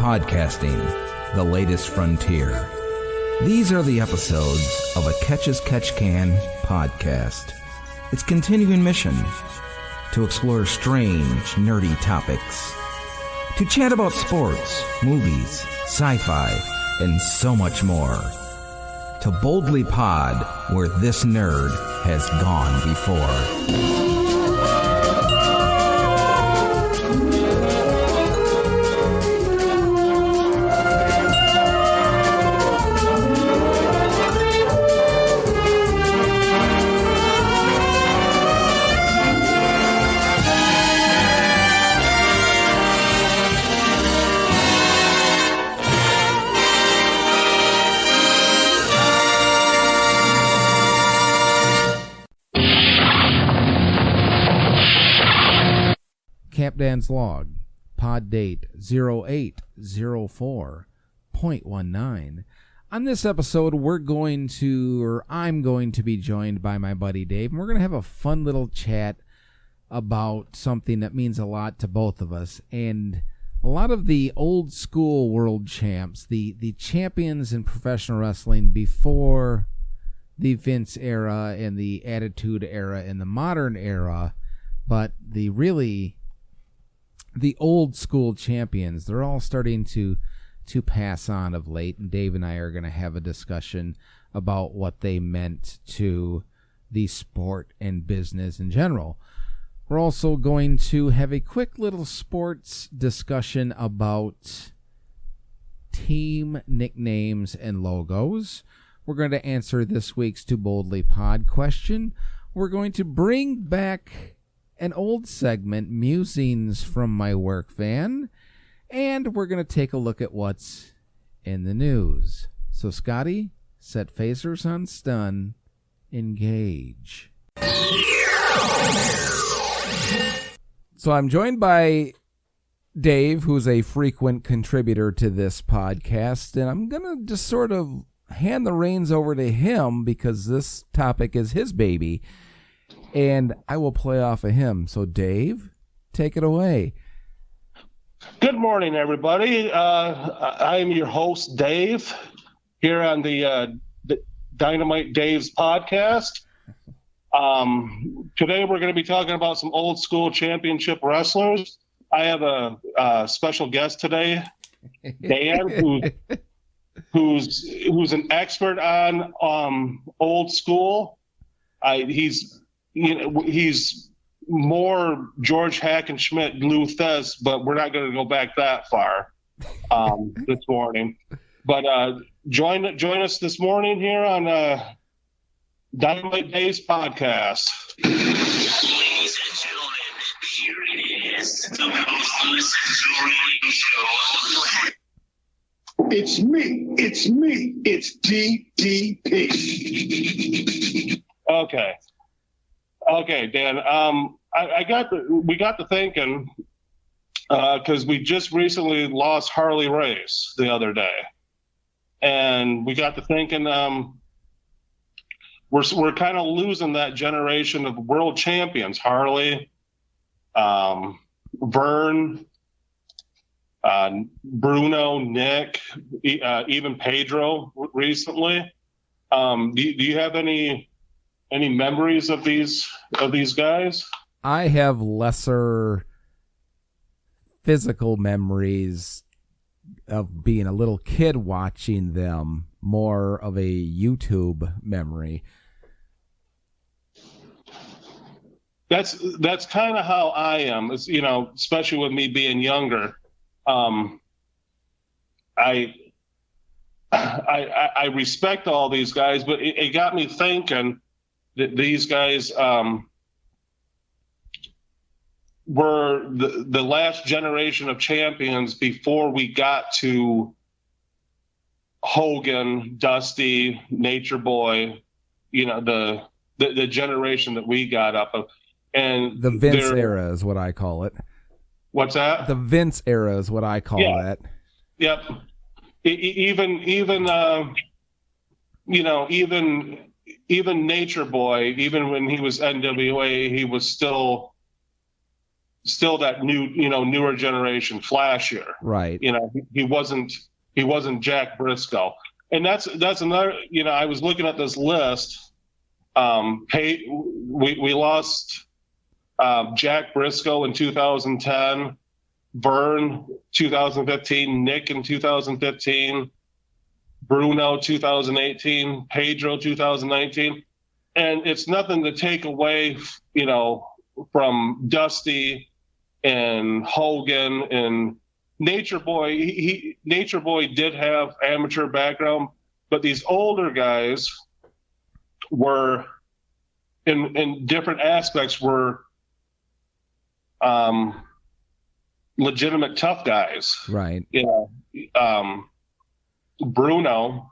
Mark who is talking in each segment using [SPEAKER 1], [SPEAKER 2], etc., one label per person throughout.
[SPEAKER 1] Podcasting, the latest frontier. These are the episodes of a Catch as Catch Can podcast. Its continuing mission: to explore strange, nerdy topics, to chat about sports, movies, sci-fi, and so much more. To BOOdly Pod, where this nerd has gone before. Captain's Log, pod date 0804.19. On this episode, I'm going to be joined by my buddy Dave, and we're going to have a fun little chat about something that means a lot to both of us, and a lot of the old school world champs, the champions in professional wrestling before the Vince era and the Attitude era and the modern era, but the old school champions, they're all starting to pass on of late, and Dave and I are going to have a discussion about what they meant to the sport and business in general. We're also going to have a quick little sports discussion about team nicknames and logos. We're going to answer this week's BOOdly Pod question. We're going to bring back an old segment, Musings from my work van, and we're going to take a look at what's in the news. So, Scotty, set phasers on stun, engage. So I'm joined by Dave, who's a frequent contributor to this podcast, and I'm going to just sort of hand the reins over to him because this topic is his baby. And I will play off of him. So, Dave, take it away.
[SPEAKER 2] Good morning, everybody. I am your host, Dave, here on the Dynamite Dave's podcast. Today, we're going to be talking about some old school championship wrestlers. I have a special guest today, Dan, who's an expert on old school. He's more George Hackenschmidt, Lou Thesz, but we're not going to go back that far this morning. But join us this morning here on Dynamite Days podcast.
[SPEAKER 3] Ladies and gentlemen, here it is, the most listened to radio show on the planet.
[SPEAKER 4] It's me, it's DDP.
[SPEAKER 2] Okay, Dan. We got to thinking because we just recently lost Harley Race the other day, and we got to thinking we're kind of losing that generation of world champions. Harley, Vern, Bruno, Nick, even Pedro recently. Do you have any memories of these guys?
[SPEAKER 1] I have lesser physical memories of being a little kid watching them, more of a YouTube memory.
[SPEAKER 2] That's kind of how I am. It's, especially with me being younger. I respect all these guys, but it got me thinking that these guys were the last generation of champions before we got to Hogan, Dusty, Nature Boy, the generation that we got up of. And
[SPEAKER 1] the Vince era is what I call it.
[SPEAKER 2] What's that?
[SPEAKER 1] The Vince era is what I call that.
[SPEAKER 2] Yep. Even Nature Boy, even when he was NWA, he was still still that newer generation, flashier.
[SPEAKER 1] Right.
[SPEAKER 2] He wasn't Jack Briscoe. And that's another, I was looking at this list. We lost Jack Briscoe in 2010, Vern 2015, Nick in 2015, Bruno 2018, Pedro 2019. And it's nothing to take away, from Dusty and Hogan and Nature Boy. Nature Boy did have amateur background, but these older guys were in different aspects were legitimate tough guys.
[SPEAKER 1] Right.
[SPEAKER 2] Bruno,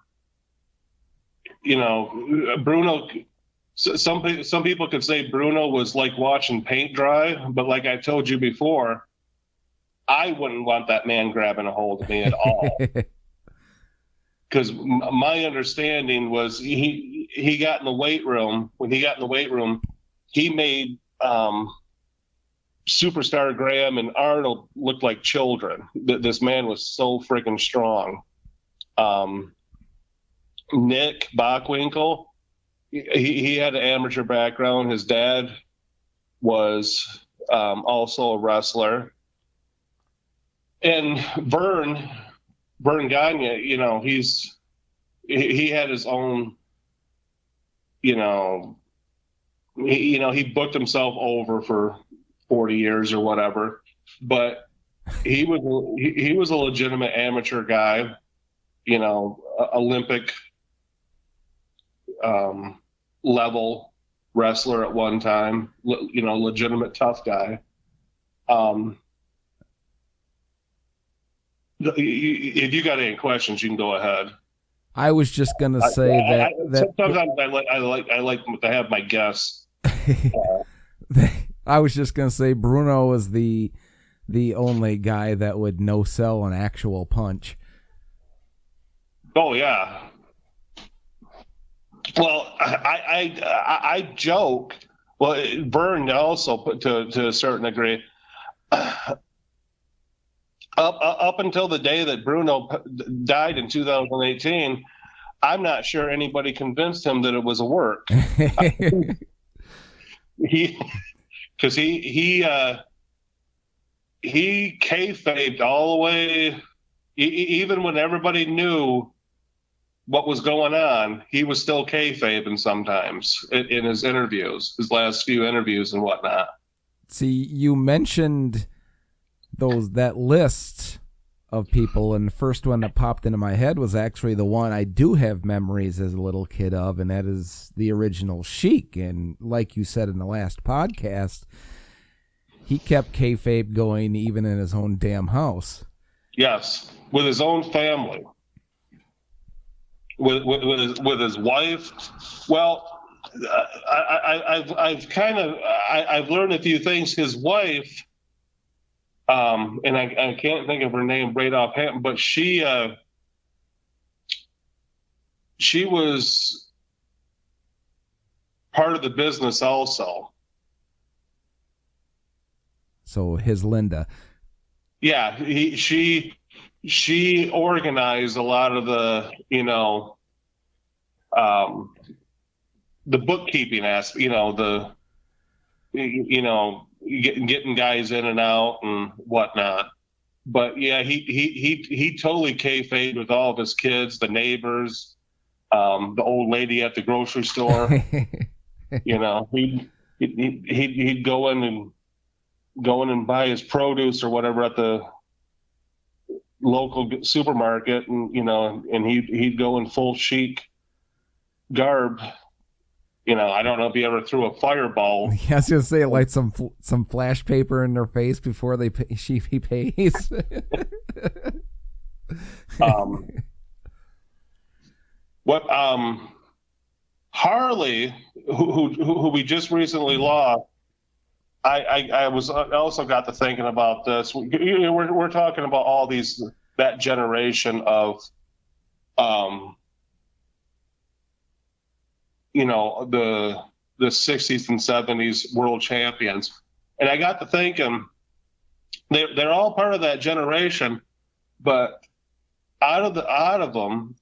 [SPEAKER 2] Bruno, some people could say Bruno was like watching paint dry, but like I told you before, I wouldn't want that man grabbing a hold of me at all. Because my understanding was he got in the weight room. When he got in the weight room, he made Superstar Graham and Arnold look like children. This man was so freaking strong. Nick Bockwinkel, he had an amateur background. His dad was also a wrestler. And Vern Gagne, he had his own, he booked himself over for 40 years or whatever, but he was a legitimate amateur guy, Olympic level wrestler at one time, legitimate tough guy. If you got any questions, you can go ahead.
[SPEAKER 1] I was just gonna say that
[SPEAKER 2] sometimes I like to have my guess.
[SPEAKER 1] I was just gonna say Bruno was the only guy that would no sell an actual punch.
[SPEAKER 2] Oh yeah. Well, I joke. Well, Vern also to a certain degree. Up until the day that Bruno died in 2018, I'm not sure anybody convinced him that it was a work. Because he kayfabed all the way, even when everybody knew what was going on. He was still kayfabing sometimes in his interviews, his last few interviews and whatnot.
[SPEAKER 1] See, you mentioned that list of people, and the first one that popped into my head was actually the one I do have memories as a little kid of, and that is the original Sheik. And like you said in the last podcast, he kept kayfabe going even in his own damn house. Yes,
[SPEAKER 2] with his own family, with his wife. Well, I've learned a few things. His wife. And I can't think of her name right offhand, but she was part of the business also.
[SPEAKER 1] So his Linda.
[SPEAKER 2] Yeah, she organized a lot of the, the bookkeeping aspect, getting guys in and out and whatnot. But yeah, he totally kayfabed with all of his kids, the neighbors, the old lady at the grocery store. He'd go in and buy his produce or whatever at the local supermarket, and and he'd go in full Sheik garb. I don't know if he ever threw a fireball.
[SPEAKER 1] Yeah, I was gonna say, like some flash paper in their face before he pays.
[SPEAKER 2] Harley, who we just recently lost, I also got to thinking about this. We're talking about all that generation of the 60s and 70s world champions. And I got to thinking, they're all part of that generation, but out of them,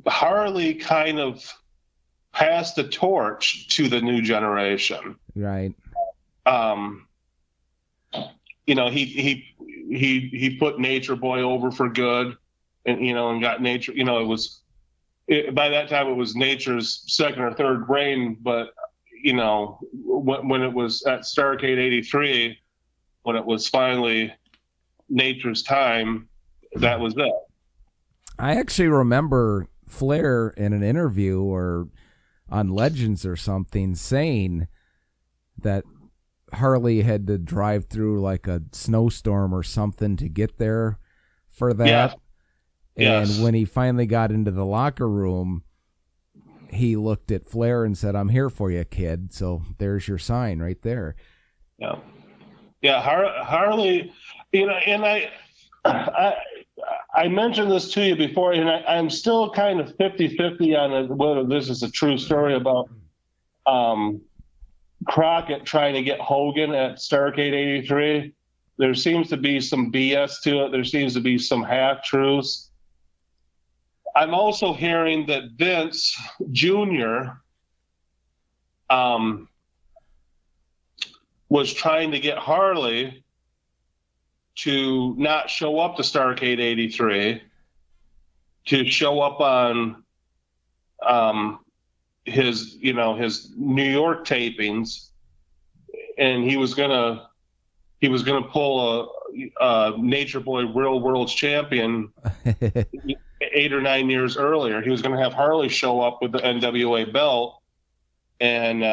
[SPEAKER 2] Harley kind of passed the torch to the new generation.
[SPEAKER 1] Right.
[SPEAKER 2] He put Nature Boy over for good, and got Nature. By that time it was Nature's second or third reign, but when it was at Starrcade '83, when it was finally Nature's time, that was it.
[SPEAKER 1] I actually remember Flair in an interview or on Legends or something saying that Harley had to drive through like a snowstorm or something to get there for that.
[SPEAKER 2] Yeah.
[SPEAKER 1] And
[SPEAKER 2] Yes.
[SPEAKER 1] when he finally got into the locker room, he looked at Flair and said, "I'm here for you, kid." So there's your sign right there.
[SPEAKER 2] Yeah. Yeah. Harley, and I mentioned this to you before, and I'm still kind of 50-50 on whether this is a true story about Crockett trying to get Hogan at Starrcade '83. There seems to be some BS to it. There seems to be some half-truths. I'm also hearing that Vince Jr. Was trying to get Harley to not show up to Starrcade '83, to show up on his New York tapings, and he was gonna pull a Nature Boy Real World's Champion 8 or 9 years earlier. He was going to have Harley show up with the NWA belt and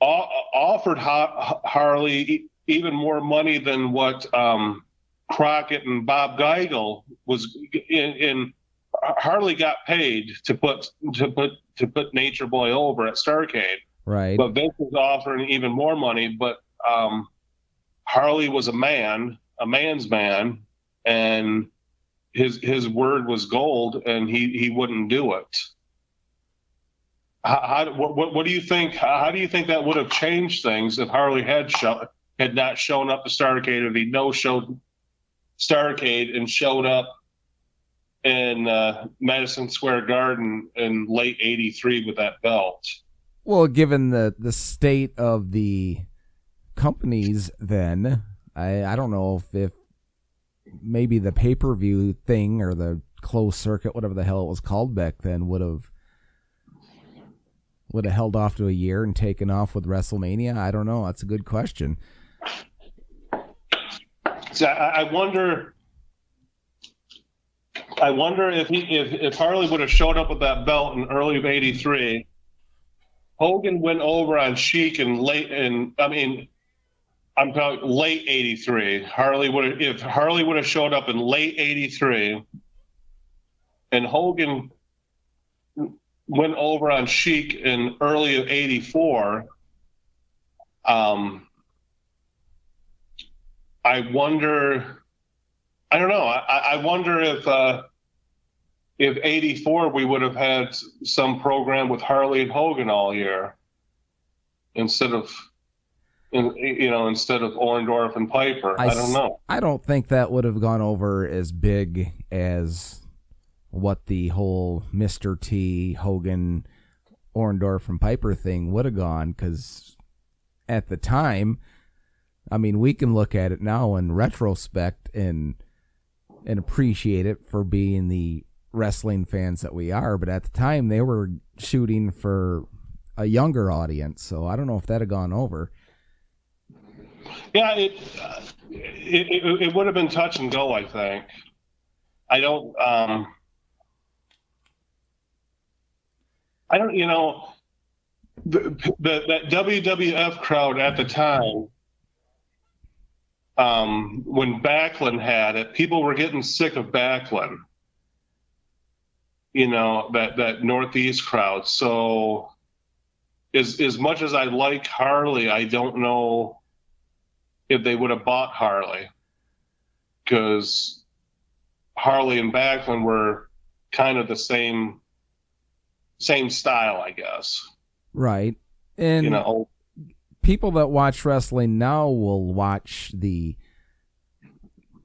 [SPEAKER 2] offered Harley even more money than what Crockett and Bob Geigel was in. Harley got paid to put Nature Boy over at Starrcade,
[SPEAKER 1] Right.
[SPEAKER 2] but Vince was offering even more money. But Harley was a man's man, and his word was gold, and he wouldn't do it. What do you think? How do you think that would have changed things if Harley had not shown up to Starrcade, if he no-showed Starrcade and showed up in Madison Square Garden in late '83 with that belt?
[SPEAKER 1] Well, given the state of the companies then, I don't know if maybe the pay-per-view thing or the closed circuit, whatever the hell it was called back then, would have held off to a year and taken off with WrestleMania. I don't know. That's a good question.
[SPEAKER 2] So I wonder if Harley would have showed up with that belt in early of '83. Hogan went over on Sheik I'm talking late '83. If Harley would have showed up in late '83, and Hogan went over on Sheik in early of '84. I wonder. I don't know. I wonder if '84 we would have had some program with Harley and Hogan all year instead of Orndorff and Piper. I don't know.
[SPEAKER 1] I don't think that would have gone over as big as what the whole Mr. T, Hogan, Orndorff, and Piper thing would have gone, because at the time, I mean, we can look at it now in retrospect and appreciate it for being the wrestling fans that we are, but at the time they were shooting for a younger audience, so I don't know if that had gone over.
[SPEAKER 2] Yeah, it would have been touch and go, I think. I don't that WWF crowd at the time, when Backlund had it, people were getting sick of Backlund. That Northeast crowd. So as much as I like Harley, I don't know if they would have bought Harley, because Harley and Backlund were kind of the same style, I guess.
[SPEAKER 1] Right. And people that watch wrestling now will watch the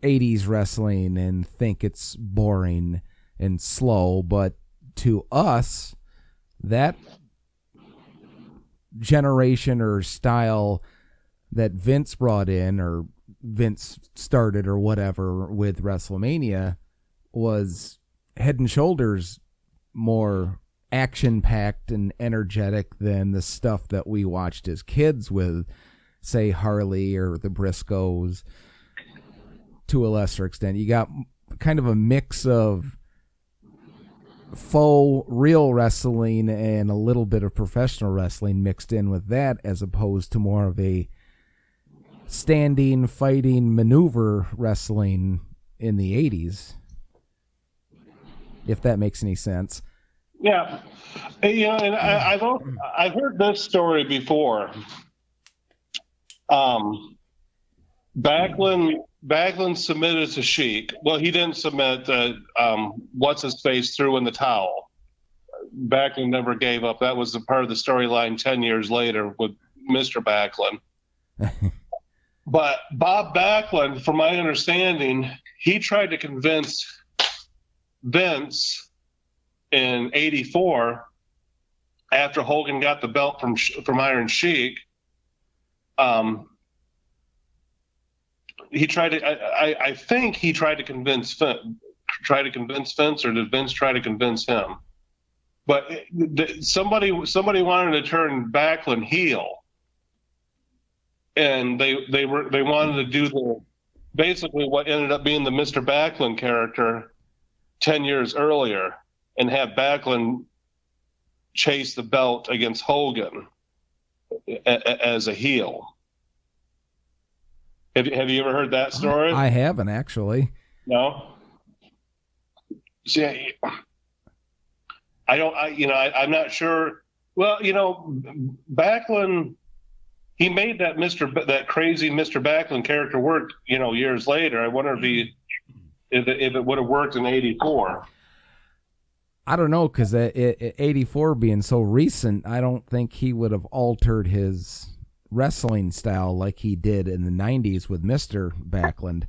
[SPEAKER 1] 80s wrestling and think it's boring and slow, but to us, that generation or style that Vince brought in or Vince started or whatever with WrestleMania was head and shoulders more action-packed and energetic than the stuff that we watched as kids with, say, Harley or the Briscoes to a lesser extent. You got kind of a mix of faux real wrestling and a little bit of professional wrestling mixed in with that, as opposed to more of a standing, fighting, maneuver wrestling in the 80s, if that makes any sense.
[SPEAKER 2] Yeah, and I've heard this story before. Backlund submitted to Sheik. Well, he didn't submit. What's his face threw in the towel. Backlund never gave up. That was the part of the storyline 10 years later with Mr. Backlund. But Bob Backlund, from my understanding, he tried to convince Vince in '84, after Hogan got the belt from Iron Sheik. He tried to. I think he tried to convince Vince, or did Vince try to convince him? But somebody wanted to turn Backlund heel, and they wanted to do basically what ended up being the Mr. Backlund character 10 years earlier, and have Backlund chase the belt against Hogan as a heel. Have you ever heard that story?
[SPEAKER 1] I haven't, actually.
[SPEAKER 2] No? See, I'm not sure. Well, Backlund, he made that crazy Mr. Backlund character work, years later. I wonder if it would have worked in '84.
[SPEAKER 1] I don't know, because 84 being so recent, I don't think he would have altered his wrestling style like he did in the 90s with Mr. Backlund.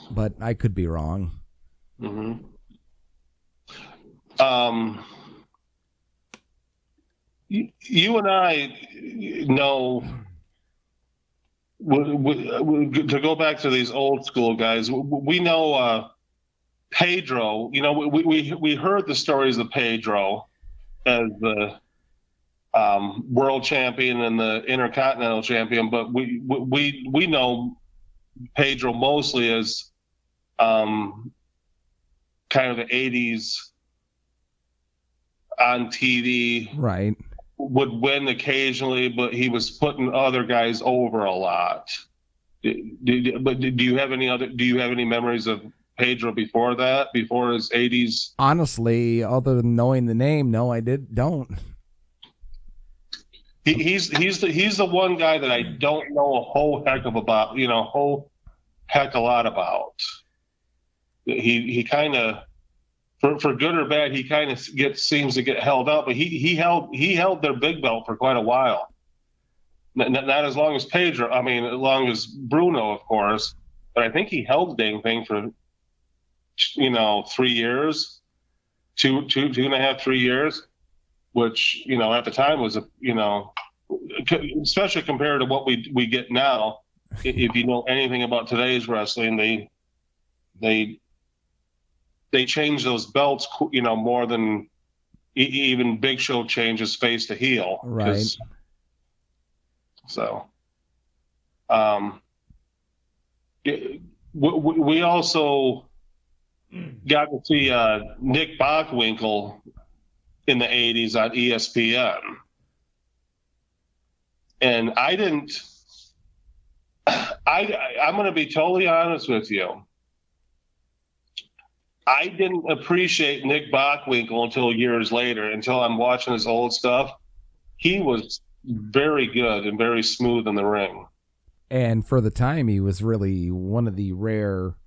[SPEAKER 1] But I could be wrong.
[SPEAKER 2] Mm-hmm. You and I know, to go back to these old school guys, we know Pedro. We heard the stories of Pedro as the world champion and the intercontinental champion, but we know Pedro mostly as kind of the 80s on TV.
[SPEAKER 1] Right.
[SPEAKER 2] Would win occasionally, but he was putting other guys over a lot. But do you have any memories of Pedro before that, before his 80s?
[SPEAKER 1] Honestly, other than knowing the name, no, I don't.
[SPEAKER 2] He's the one guy that I don't know a whole heck of about, whole heck a lot about. He kind of, for good or bad, he kind of seems to get held up, but he held their big belt for quite a while. Not as long as Pedro, as long as Bruno, of course, but I think he held the dang thing for 3 years, two and a half, 3 years, which at the time was especially compared to what we get now. If you know anything about today's wrestling, they change those belts, more than even Big Show changes face to heel.
[SPEAKER 1] Right.
[SPEAKER 2] So, we also got to see Nick Bockwinkel in the 80s on ESPN. And I'm going to be totally honest with you. I didn't appreciate Nick Bockwinkel until years later, until I'm watching his old stuff. He was very good and very smooth in the ring.
[SPEAKER 1] And for the time, he was really one of the rare,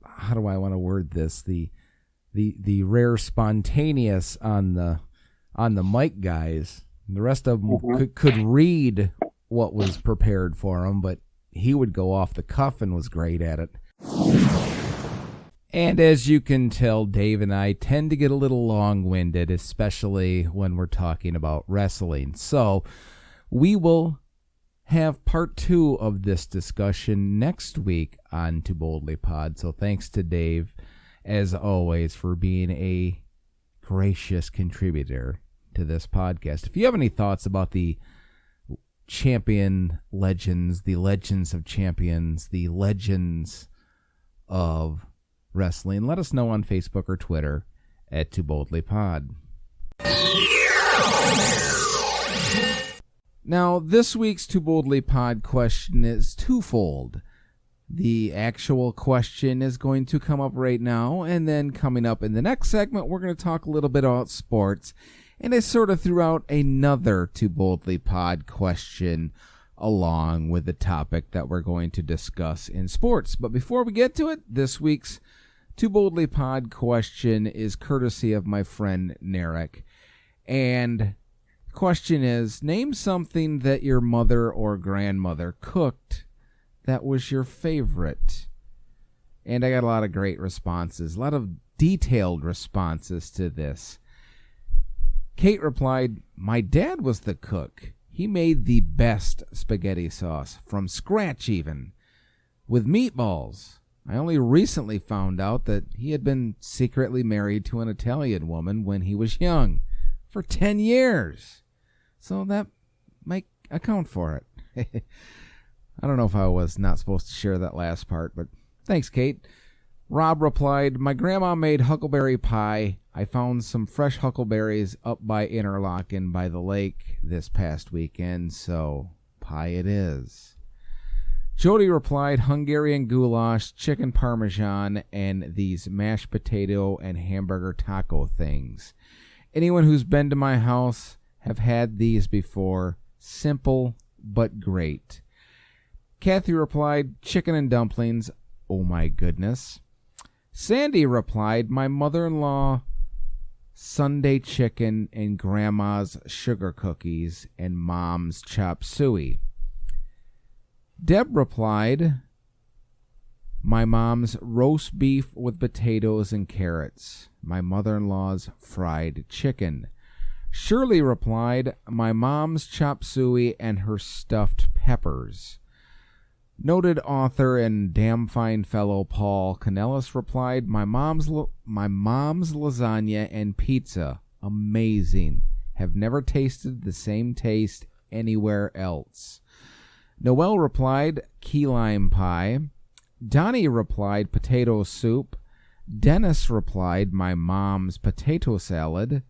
[SPEAKER 1] how do I want to word this? The rare spontaneous on the mic guys The rest of them could read what was prepared for him, but he would go off the cuff and was great at it. And as you can tell, Dave and I tend to get a little long-winded, especially when we're talking about wrestling. So we will have part 2 of this discussion next week on BOOdly Pod. So thanks to Dave, as always, for being a gracious contributor to this podcast. If you have any thoughts about the champion legends, the legends of champions, the legends of wrestling, let us know on Facebook or Twitter at BOOdly Pod. Now, this week's BOOdly Pod question is twofold. The actual question is going to come up right now, and then coming up in the next segment, we're going to talk a little bit about sports. And I sort of threw out another BOOdly Pod question along with the topic that we're going to discuss in sports. But before we get to it, this week's BOOdly Pod question is courtesy of my friend Narek. And the question is, name something that your mother or grandmother cooked that was your favorite. And I got a lot of great responses, a lot of detailed responses to this. Kate replied, my dad was the cook. He made the best spaghetti sauce, from scratch even, with meatballs. I only recently found out that he had been secretly married to an Italian woman when he was young, for 10 years. So that might account for it. I don't know if I was not supposed to share that last part, but thanks, Kate. Rob replied, my grandma made huckleberry pie. I found some fresh huckleberries up by Interlaken by the lake this past weekend, so pie it is. Jody replied, Hungarian goulash, chicken parmesan, and these mashed potato and hamburger taco things. Anyone who's been to my house have had these before. Simple but great. Kathy replied, chicken and dumplings. Oh my goodness. Sandy replied, my mother-in-law, Sunday chicken and grandma's sugar cookies and mom's chop suey. Deb replied, my mom's roast beef with potatoes and carrots. My mother-in-law's fried chicken. Shirley replied, my mom's chop suey and her stuffed peppers. Noted author and damn fine fellow Paul Canellis replied, my mom's lasagna and pizza. Amazing. Have never tasted the same taste anywhere else. Noel replied, key lime pie. Donnie replied, potato soup. Dennis replied, my mom's potato salad.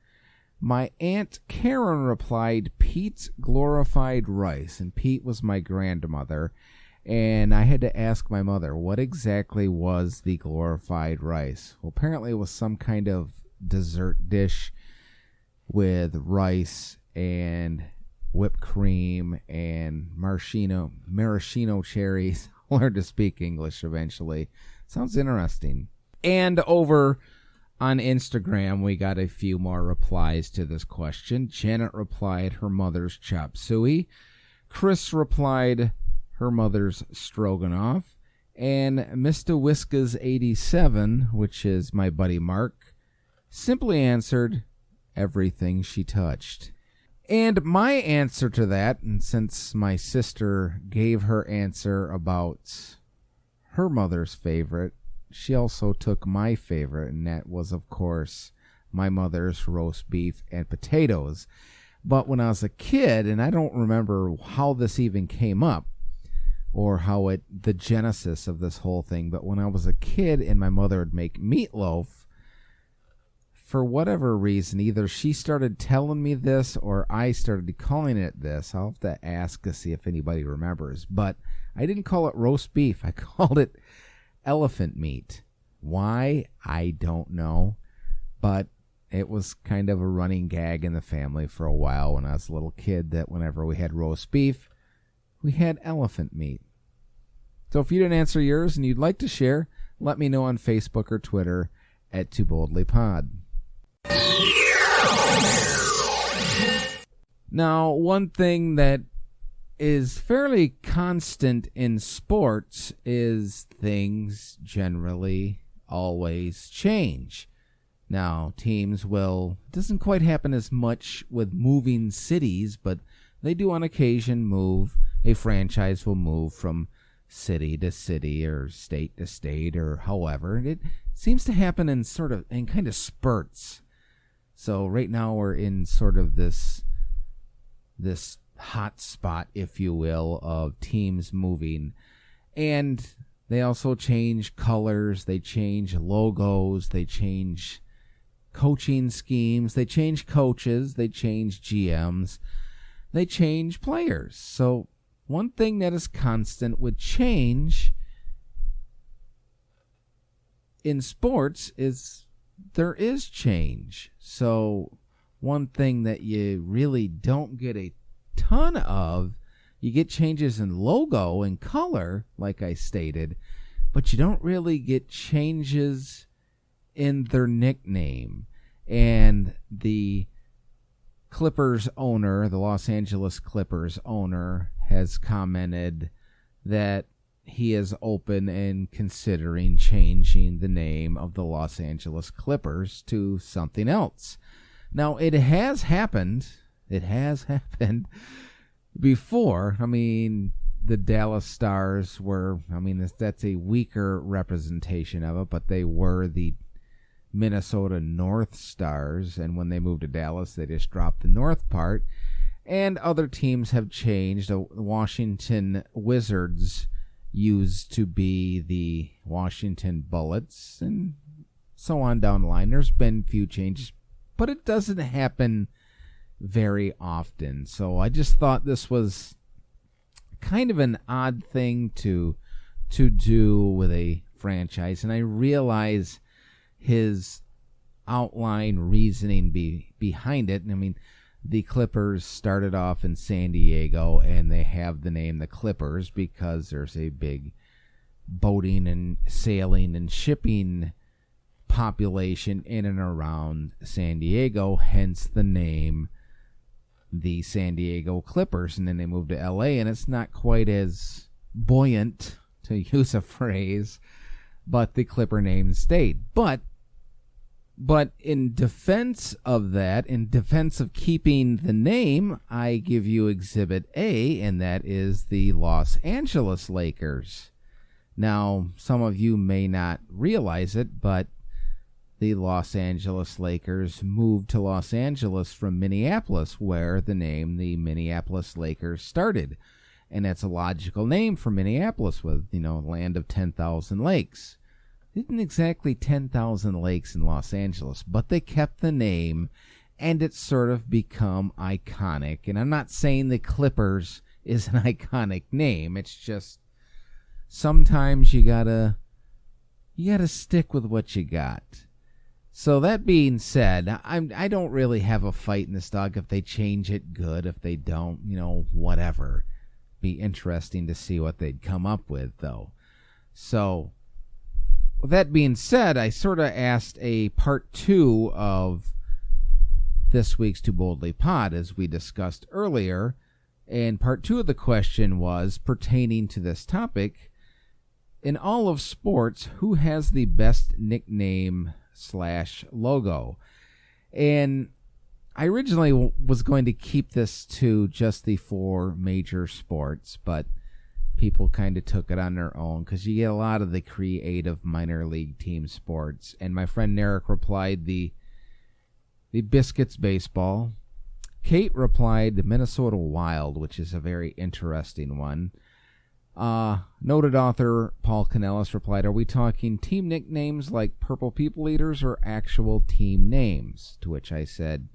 [SPEAKER 1] My Aunt Karen replied, Pete's glorified rice. And Pete was my grandmother. And I had to ask my mother, what exactly was the glorified rice? Well, apparently it was some kind of dessert dish with rice and whipped cream and maraschino cherries. Learned to speak English eventually. Sounds interesting. And over on Instagram, we got a few more replies to this question. Janet replied, her mother's chop suey. Chris replied, her mother's stroganoff. And Mr. Whiskas 87, which is my buddy Mark, simply answered, everything she touched. And my answer to that, and since my sister gave her answer about her mother's favorite, she also took my favorite, and that was, of course, my mother's roast beef and potatoes. But when I was a kid, and I don't remember how this even came up, or the genesis of this whole thing, but when I was a kid and my mother would make meatloaf, for whatever reason, either she started telling me this or I started calling it this. I'll have to ask to see if anybody remembers. But I didn't call it roast beef. I called it elephant meat. Why? I don't know. But it was kind of a running gag in the family for a while when I was a little kid, that whenever we had roast beef, we had elephant meat. So if you didn't answer yours and you'd like to share, let me know on Facebook or Twitter at BOOdly Pod. Now, one thing that is fairly constant in sports is things generally always change. Now, teams will, doesn't quite happen as much with moving cities, but they do on occasion move. A franchise will move from city to city or state to state or however. It seems to happen in kind of spurts. So right now we're in sort of this hot spot, if you will, of teams moving. And they also change colors, they change logos, they change coaching schemes, they change coaches, they change GMs, they change players. So one thing that is constant with change in sports is there is change. So one thing that you really don't get a ton of, you get changes in logo and color, like I stated, but you don't really get changes in their nickname. And the Clippers owner, the Los Angeles Clippers owner, has commented that he is open and considering changing the name of the Los Angeles Clippers to something else. Now, it has happened. It has happened before. I mean, the Dallas Stars were, that's a weaker representation of it, but they were the Minnesota North Stars, and when they moved to Dallas, they just dropped the North part. And other teams have changed. The Washington Wizards used to be the Washington Bullets, and so on down the line. There's been a few changes, but it doesn't happen very often. So I just thought this was kind of an odd thing to do with a franchise, and I realize his outline reasoning behind it. I mean, the Clippers started off in San Diego, and they have the name the Clippers because there's a big boating and sailing and shipping population in and around San Diego, hence the name the San Diego Clippers. And then they moved to LA, and it's not quite as buoyant, to use a phrase, but the Clipper name stayed. But in defense of that, in defense of keeping the name, I give you Exhibit A, and that is the Los Angeles Lakers. Now, some of you may not realize it, but the Los Angeles Lakers moved to Los Angeles from Minneapolis, where the name the Minneapolis Lakers started. And that's a logical name for Minneapolis, with, land of 10,000 lakes. Isn't exactly 10,000 lakes in Los Angeles, but they kept the name, and it's sort of become iconic. And I'm not saying the Clippers is an iconic name. It's just sometimes you gotta stick with what you got. So that being said, I don't really have a fight in this, dog. If they change it, good. If they don't, whatever. Be interesting to see what they'd come up with, though. So with that being said, I sort of asked a part 2 of this week's BOOdly Pod, as we discussed earlier. And part 2 of the question was pertaining to this topic. In all of sports, who has the best nickname / logo? And I originally was going to keep this to just the 4 major sports, but people kind of took it on their own because you get a lot of the creative minor league team sports. And my friend Narek replied the Biscuits baseball. Kate replied the Minnesota Wild, which is a very interesting one. Noted author Paul Canellis replied, are we talking team nicknames like Purple People Eaters or actual team names? To which I said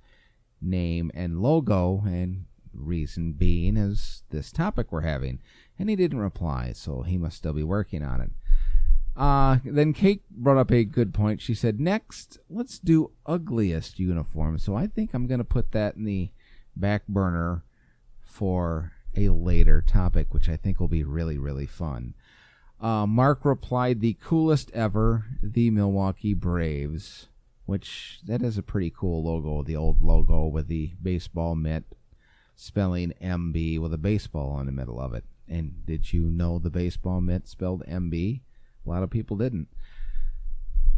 [SPEAKER 1] name and logo, and reason being is this topic we're having. And he didn't reply, so he must still be working on it. Then Kate brought up a good point. She said, next, let's do ugliest uniform. So I think I'm going to put that in the back burner for a later topic, which I think will be really, really fun. Mark replied, the coolest ever, the Milwaukee Braves, which that is a pretty cool logo, the old logo with the baseball mitt spelling MB with a baseball in the middle of it. And did you know the baseball mitt spelled MB? A lot of people didn't.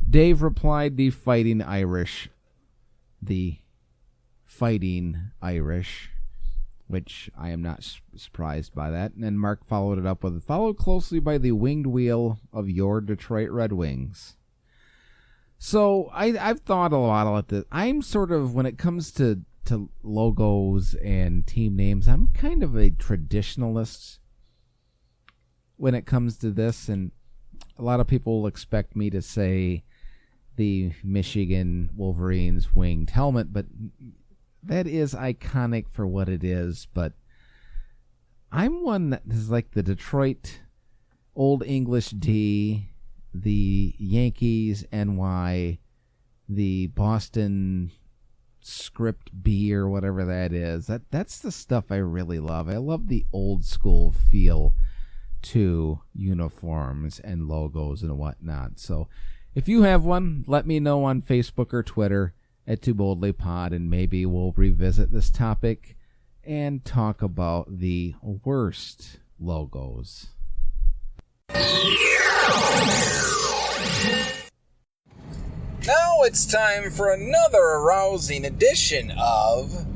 [SPEAKER 1] Dave replied, the Fighting Irish, which I am not surprised by that. And then Mark followed it up with, followed closely by the winged wheel of your Detroit Red Wings. So I've thought a lot about this. I'm sort of, when it comes to logos and team names, I'm kind of a traditionalist when it comes to this. And a lot of people expect me to say the Michigan Wolverines winged helmet, but that is iconic for what it is. But I'm one that is like the Detroit Old English D, the Yankees NY, the Boston script B or whatever that is. That's the stuff I really love. I love the old school feel to uniforms and logos and whatnot. So if you have one, let me know on Facebook or Twitter at BOOdly Pod, and maybe we'll revisit this topic and talk about the worst logos. Now it's time for another arousing edition of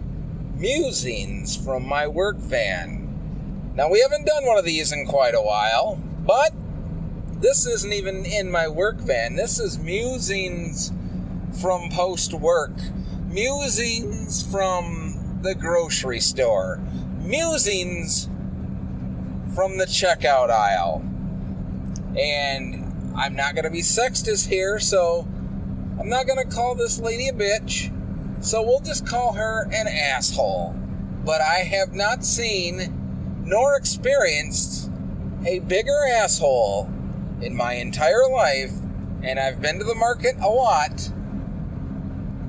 [SPEAKER 1] Musings from my work van. Now, we haven't done one of these in quite a while, but this isn't even in my work van. This is Musings from post-work. Musings from the grocery store. Musings from the checkout aisle. And I'm not going to be sexist here, so I'm not going to call this lady a bitch. So we'll just call her an asshole. But I have not seen nor experienced a bigger asshole in my entire life, and I've been to the market a lot,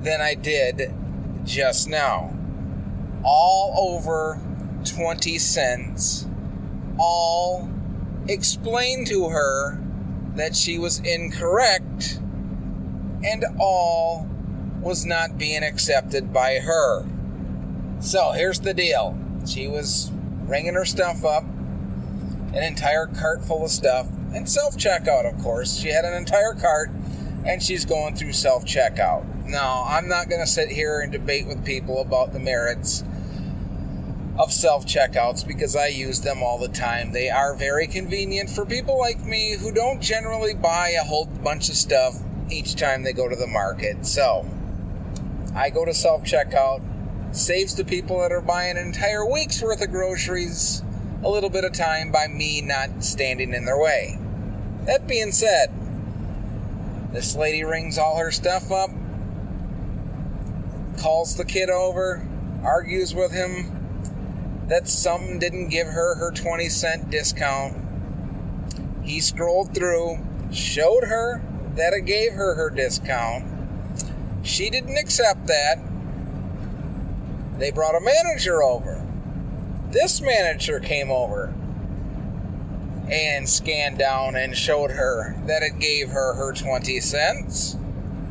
[SPEAKER 1] than I did just now. All over 20 cents. All explained to her that she was incorrect, and all was not being accepted by her. So here's the deal. She was ringing her stuff up, an entire cart full of stuff, and self-checkout, of course. She had an entire cart, and she's going through self-checkout. Now, I'm not going to sit here and debate with people about the merits of self-checkouts, because I use them all the time. They are very convenient for people like me who don't generally buy a whole bunch of stuff each time they go to the market. So, I go to self-checkout. Saves the people that are buying an entire week's worth of groceries a little bit of time by me not standing in their way. That being said, this lady rings all her stuff up, calls the kid over, argues with him that something didn't give her her 20-cent discount. He scrolled through, showed her that it gave her her discount. She didn't accept that. They brought a manager over. This manager came over and scanned down and showed her that it gave her her 20 cents.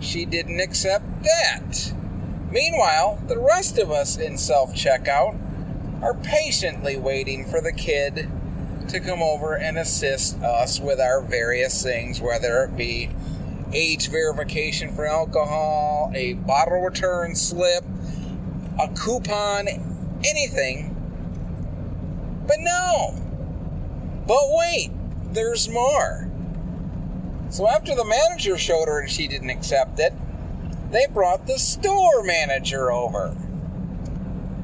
[SPEAKER 1] She didn't accept that. Meanwhile, the rest of us in self-checkout are patiently waiting for the kid to come over and assist us with our various things, whether it be age verification for alcohol, a bottle return slip, a coupon, anything. But no. But wait, there's more. So after the manager showed her and she didn't accept it, they brought the store manager over.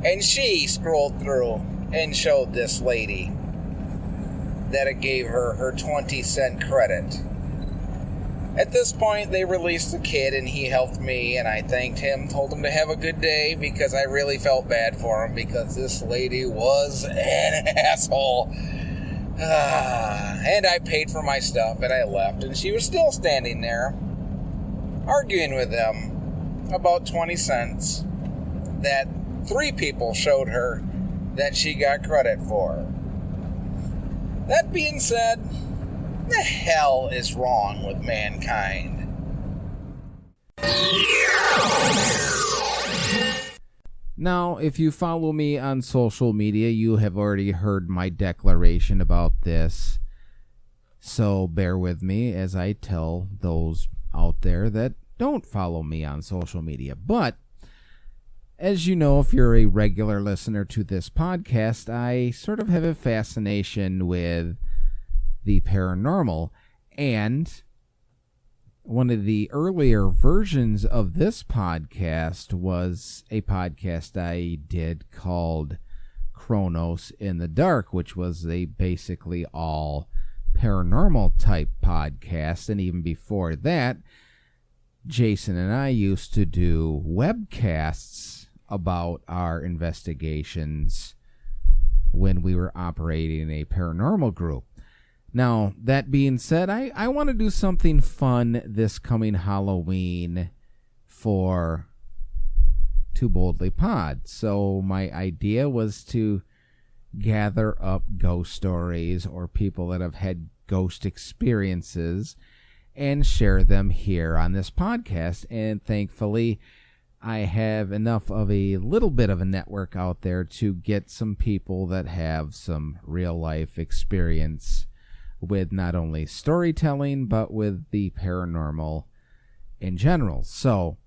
[SPEAKER 1] And she scrolled through and showed this lady that it gave her her 20-cent credit. At this point, they released the kid, and he helped me, and I thanked him, told him to have a good day, because I really felt bad for him, because this lady was an asshole. And I paid for my stuff, and I left, and she was still standing there, arguing with them about 20 cents that 3 people showed her that she got credit for. That being said, what the hell is wrong with mankind? Now, if you follow me on social media, you have already heard my declaration about this. So bear with me as I tell those out there that don't follow me on social media. But as you know, if you're a regular listener to this podcast, I sort of have a fascination with the paranormal. And one of the earlier versions of this podcast was a podcast I did called Kronos in the Dark, which was a basically all paranormal type podcast. And even before that, Jason and I used to do webcasts about our investigations when we were operating a paranormal group. Now, that being said, I want to do something fun this coming Halloween for BOOdly Pod. So my idea was to gather up ghost stories or people that have had ghost experiences and share them here on this podcast. And thankfully, I have enough of a little bit of a network out there to get some people that have some real life experience with not only storytelling, but with the paranormal in general. So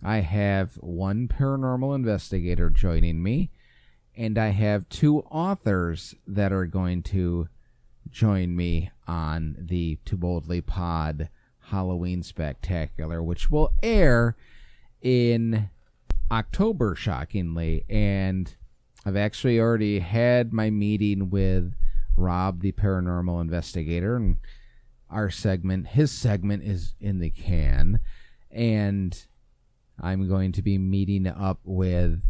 [SPEAKER 1] I have one paranormal investigator joining me, and I have two authors that are going to join me on the BOOdly Pod Halloween Spectacular, which will air in October, shockingly. And I've actually already had my meeting with Rob, the paranormal investigator, and his segment is in the can. And I'm going to be meeting up with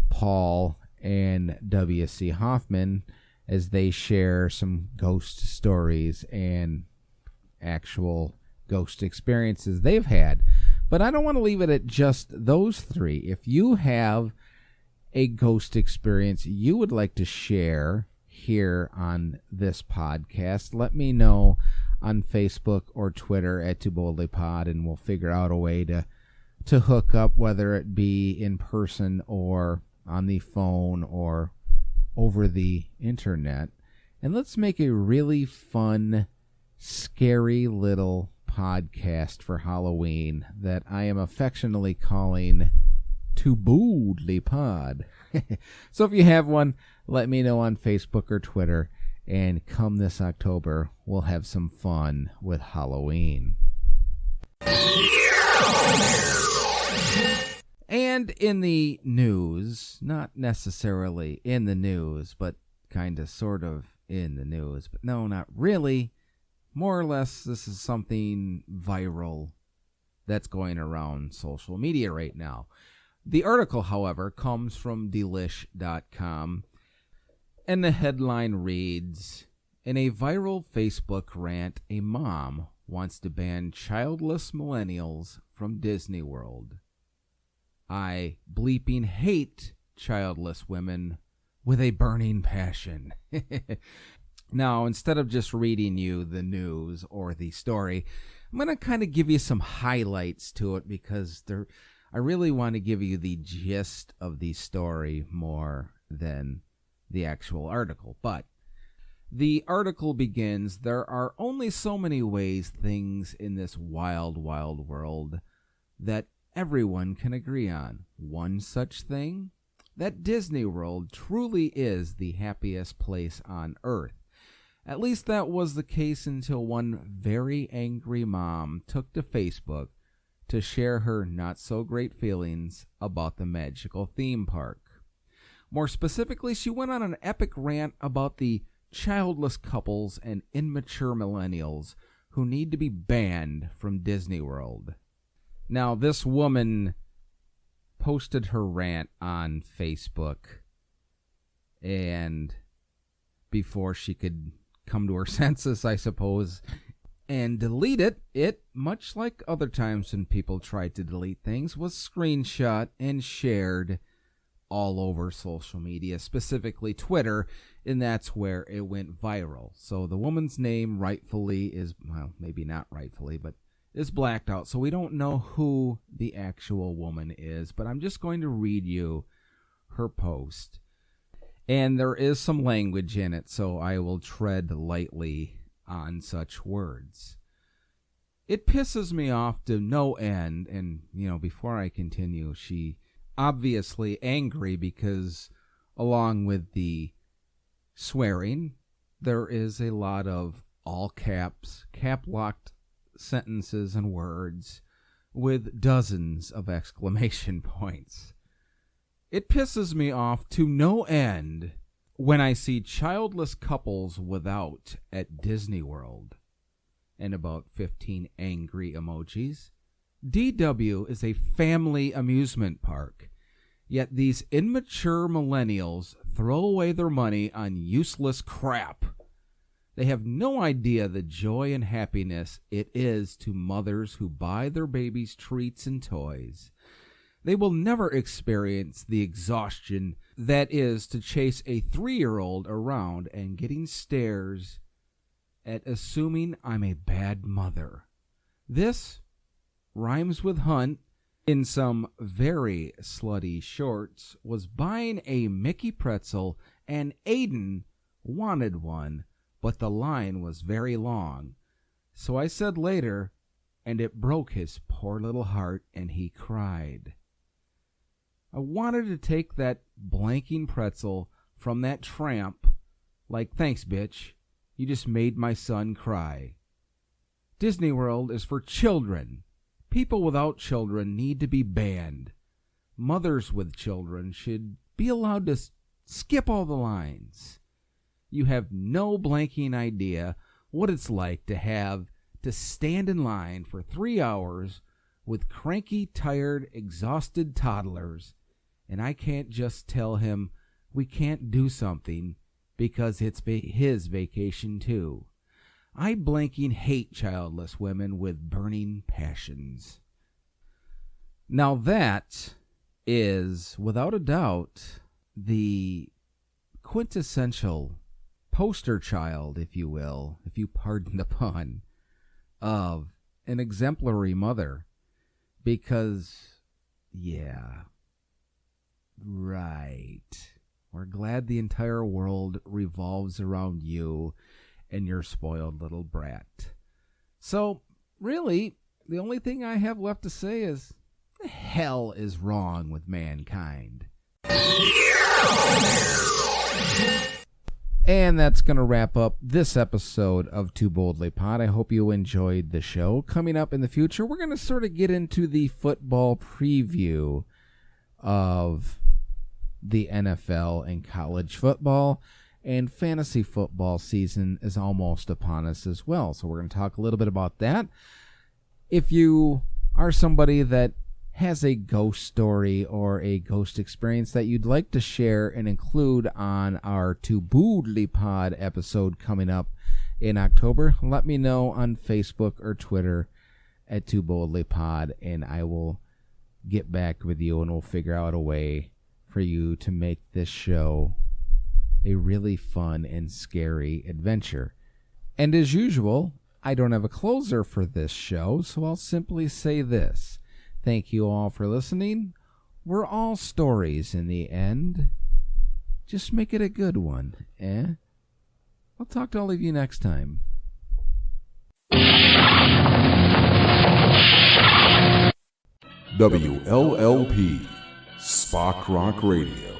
[SPEAKER 1] Paul and W.C. Hoffman as they share some ghost stories and actual ghost experiences they've had. But I don't want to leave it at just those three. If you have a ghost experience you would like to share here on this podcast, let me know on Facebook or Twitter at BOOdly Pod, and we'll figure out a way to hook up, whether it be in person or on the phone or over the internet. And let's make a really fun, scary little podcast for Halloween that I am affectionately calling BOOdly Pod. So if you have one, let me know on Facebook or Twitter, and come this October, we'll have some fun with Halloween. And in the news, not necessarily in the news, but kind of sort of in the news, but no, not really. More or less, this is something viral that's going around social media right now. The article, however, comes from delish.com, and the headline reads, "In a viral Facebook rant, a mom wants to ban childless millennials from Disney World. I bleeping hate childless women with a burning passion." Now, instead of just reading you the news or the story, I'm going to kind of give you some highlights to it, because I really want to give you the gist of the story more than the actual article. But the article begins, "There are only so many ways things in this wild, wild world that everyone can agree on. One such thing, that Disney World truly is the happiest place on earth. At least that was the case until one very angry mom took to Facebook to share her not-so-great feelings about the magical theme park. More specifically, she went on an epic rant about the childless couples and immature millennials who need to be banned from Disney World." Now, this woman posted her rant on Facebook, and before she could come to her senses, I suppose, and delete it, much like other times when people tried to delete things, was screenshot and shared all over social media, specifically Twitter, and that's where it went viral. So the woman's name rightfully is, well, maybe not rightfully, but is blacked out, so we don't know who the actual woman is, but I'm just going to read you her post. And there is some language in it, so I will tread lightly on such words. It pisses me off to no end, and, before I continue, she obviously angry because along with the swearing, there is a lot of all caps, cap-locked sentences and words with dozens of exclamation points. It pisses me off to no end when I see childless couples without at Disney World. And about 15 angry emojis. DW is a family amusement park, yet these immature millennials throw away their money on useless crap. They have no idea the joy and happiness it is to mothers who buy their babies treats and toys. They will never experience the exhaustion that is to chase a 3-year-old around and getting stares at assuming I'm a bad mother. This rhymes with Hunt in some very slutty shorts was buying a Mickey pretzel and Aiden wanted one, but the line was very long. So I said later, and it broke his poor little heart, and he cried. I wanted to take that blanking pretzel from that tramp, like, thanks, bitch. You just made my son cry. Disney World is for children. People without children need to be banned. Mothers with children should be allowed to skip all the lines. You have no blanking idea what it's like to have to stand in line for 3 hours with cranky, tired, exhausted toddlers, and I can't just tell him we can't do something because it's his vacation too. I blanking hate childless women with burning passions. Now that is, without a doubt, the quintessential poster child, if you will, if you pardon the pun, of an exemplary mother. Because, yeah, right. We're glad the entire world revolves around you and your spoiled little brat. So, really, the only thing I have left to say is, the hell is wrong with mankind? And that's going to wrap up this episode of Too Boldly Pod. I hope you enjoyed the show. Coming up in the future, we're going to sort of get into the football preview of the NFL and college football, and fantasy football season is almost upon us as well. So we're going to talk a little bit about that. If you are somebody that has a ghost story or a ghost experience that you'd like to share and include on our Too Boldly Pod episode coming up in October, let me know on Facebook or Twitter at Too Boldly Pod, and I will get back with you and we'll figure out a way for you to make this show a really fun and scary adventure. And as usual, I don't have a closer for this show, so I'll simply say this. Thank you all for listening. We're all stories in the end. Just make it a good one, eh? I'll talk to all of you next time.
[SPEAKER 5] WLLP Spock Rock Radio.